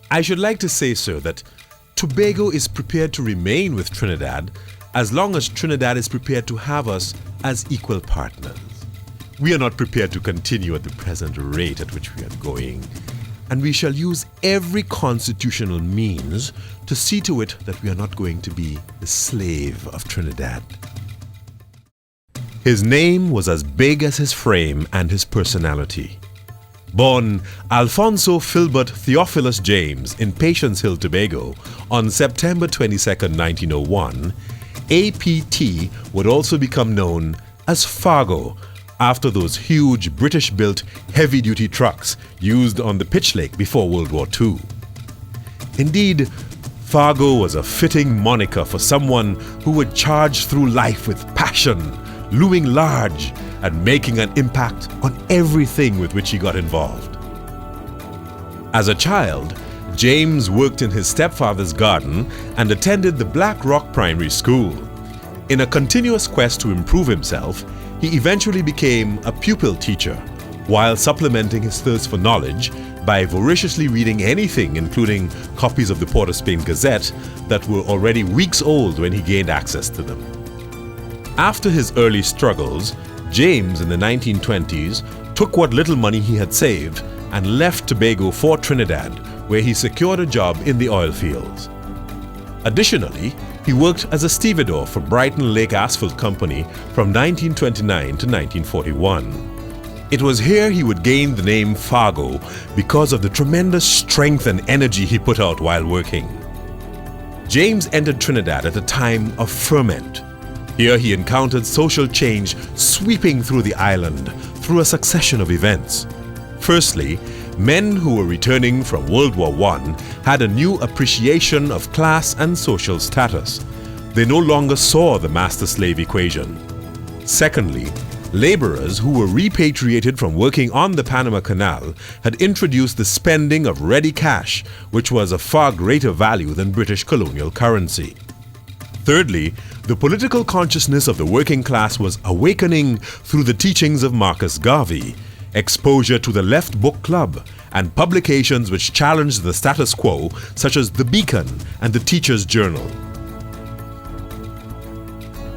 I should like to say, sir, that Tobago is prepared to remain with Trinidad as long as Trinidad is prepared to have us as equal partners. We are not prepared to continue at the present rate at which we are going, and we shall use every constitutional means to see to it that we are not going to be the slave of Trinidad. His name was as big as his frame and his personality. Born Alphonso Philbert Theophilus James in Patience Hill, Tobago, on September 22, 1901, APT would also become known as Fargo, after those huge British-built heavy-duty trucks used on the Pitch Lake before World War II. Indeed, Fargo was a fitting moniker for someone who would charge through life with passion, looming large and making an impact on everything with which he got involved. As a child, James worked in his stepfather's garden and attended the Black Rock Primary School. In a continuous quest to improve himself, he eventually became a pupil teacher, while supplementing his thirst for knowledge by voraciously reading anything, including copies of the Port of Spain Gazette that were already weeks old when he gained access to them. After his early struggles, James in the 1920s took what little money he had saved and left Tobago for Trinidad, where he secured a job in the oil fields. Additionally, he worked as a stevedore for Brighton Lake Asphalt Company from 1929 to 1941. It was here he would gain the name Fargo because of the tremendous strength and energy he put out while working. James entered Trinidad at a time of ferment. Here he encountered social change sweeping through the island through a succession of events. Firstly, men who were returning from World War I had a new appreciation of class and social status. They no longer saw the master-slave equation. Secondly, laborers who were repatriated from working on the Panama Canal had introduced the spending of ready cash, which was of far greater value than British colonial currency. Thirdly, the political consciousness of the working class was awakening through the teachings of Marcus Garvey, exposure to the Left Book Club, and publications which challenged the status quo, such as The Beacon and the Teacher's Journal.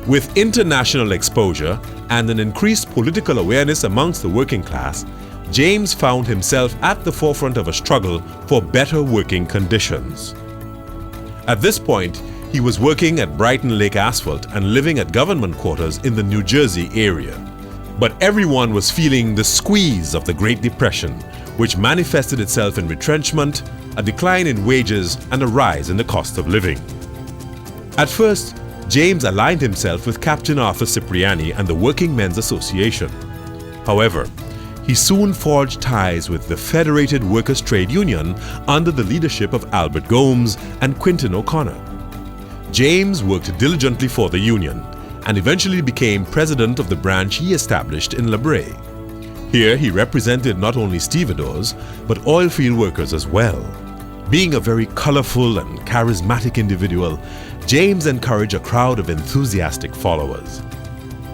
With international exposure and an increased political awareness amongst the working class, James found himself at the forefront of a struggle for better working conditions. At this point, he was working at Brighton Lake Asphalt and living at government quarters in the New Jersey area. But everyone was feeling the squeeze of the Great Depression, which manifested itself in retrenchment, a decline in wages, and a rise in the cost of living. At first, James aligned himself with Captain Arthur Cipriani and the Working Men's Association. However, he soon forged ties with the Federated Workers' Trade Union under the leadership of Albert Gomes and Quintin O'Connor. James worked diligently for the union and eventually became president of the branch he established in La Brea. Here he represented not only stevedores, but oil field workers as well. Being a very colorful and charismatic individual, James encouraged a crowd of enthusiastic followers.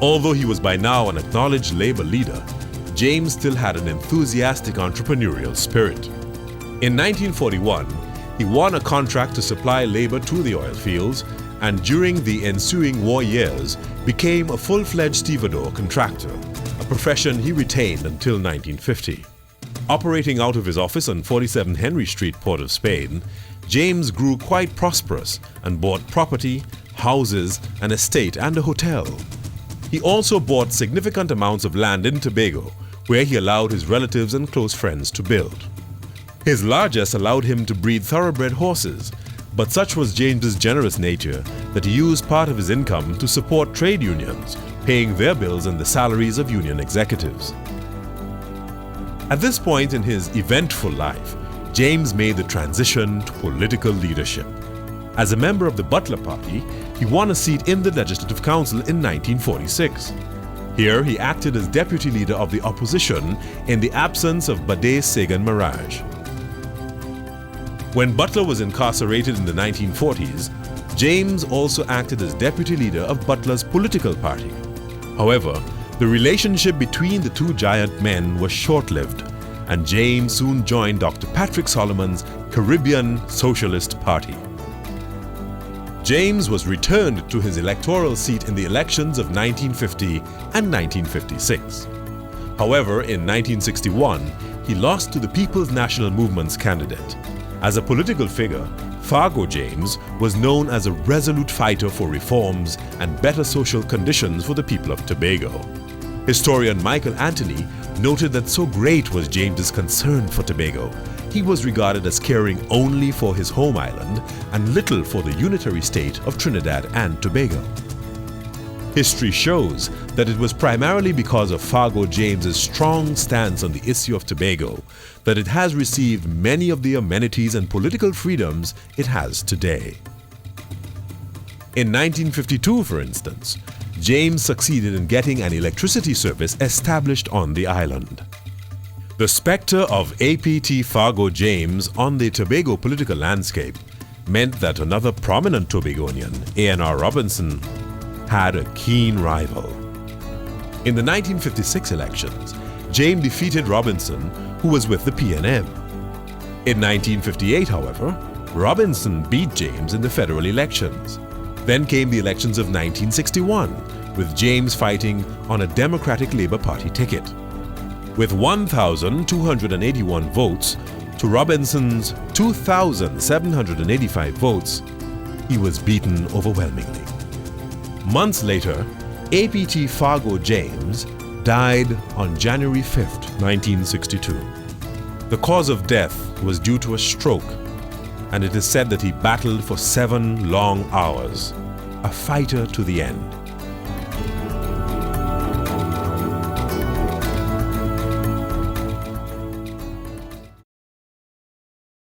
Although he was by now an acknowledged labor leader, James still had an enthusiastic entrepreneurial spirit. In 1941, he won a contract to supply labor to the oil fields, and during the ensuing war years became a full-fledged stevedore contractor, a profession he retained until 1950. Operating out of his office on 47 Henry Street, Port of Spain, James grew quite prosperous and bought property, houses, an estate, and a hotel. He also bought significant amounts of land in Tobago, where he allowed his relatives and close friends to build. His largesse allowed him to breed thoroughbred horses, but such was James's generous nature that he used part of his income to support trade unions, paying their bills and the salaries of union executives. At this point in his eventful life, James made the transition to political leadership. As a member of the Butler Party, he won a seat in the Legislative Council in 1946. Here he acted as deputy leader of the opposition in the absence of Bade Sagan Mirage. When Butler was incarcerated in the 1940s, James also acted as deputy leader of Butler's political party. However, the relationship between the two giant men was short-lived, and James soon joined Dr. Patrick Solomon's Caribbean Socialist Party. James was returned to his electoral seat in the elections of 1950 and 1956. However, in 1961, he lost to the People's National Movement's candidate. As a political figure, Fargo James was known as a resolute fighter for reforms and better social conditions for the people of Tobago. Historian Michael Anthony noted that so great was James's concern for Tobago, he was regarded as caring only for his home island and little for the unitary state of Trinidad and Tobago. History shows that it was primarily because of Fargo James's strong stance on the issue of Tobago that it has received many of the amenities and political freedoms it has today. In 1952, for instance, James succeeded in getting an electricity service established on the island. The specter of APT Fargo James on the Tobago political landscape meant that another prominent Tobagonian, A.N.R. Robinson, had a keen rival. In the 1956 elections, James defeated Robinson, who was with the PNM. In 1958, however, Robinson beat James in the federal elections. Then came the elections of 1961, with James fighting on a Democratic Labour Party ticket. With 1,281 votes to Robinson's 2,785 votes, he was beaten overwhelmingly. Months later, APT Fargo James died on January 5, 1962. The cause of death was due to a stroke, and it is said that he battled for 7 long hours, a fighter to the end.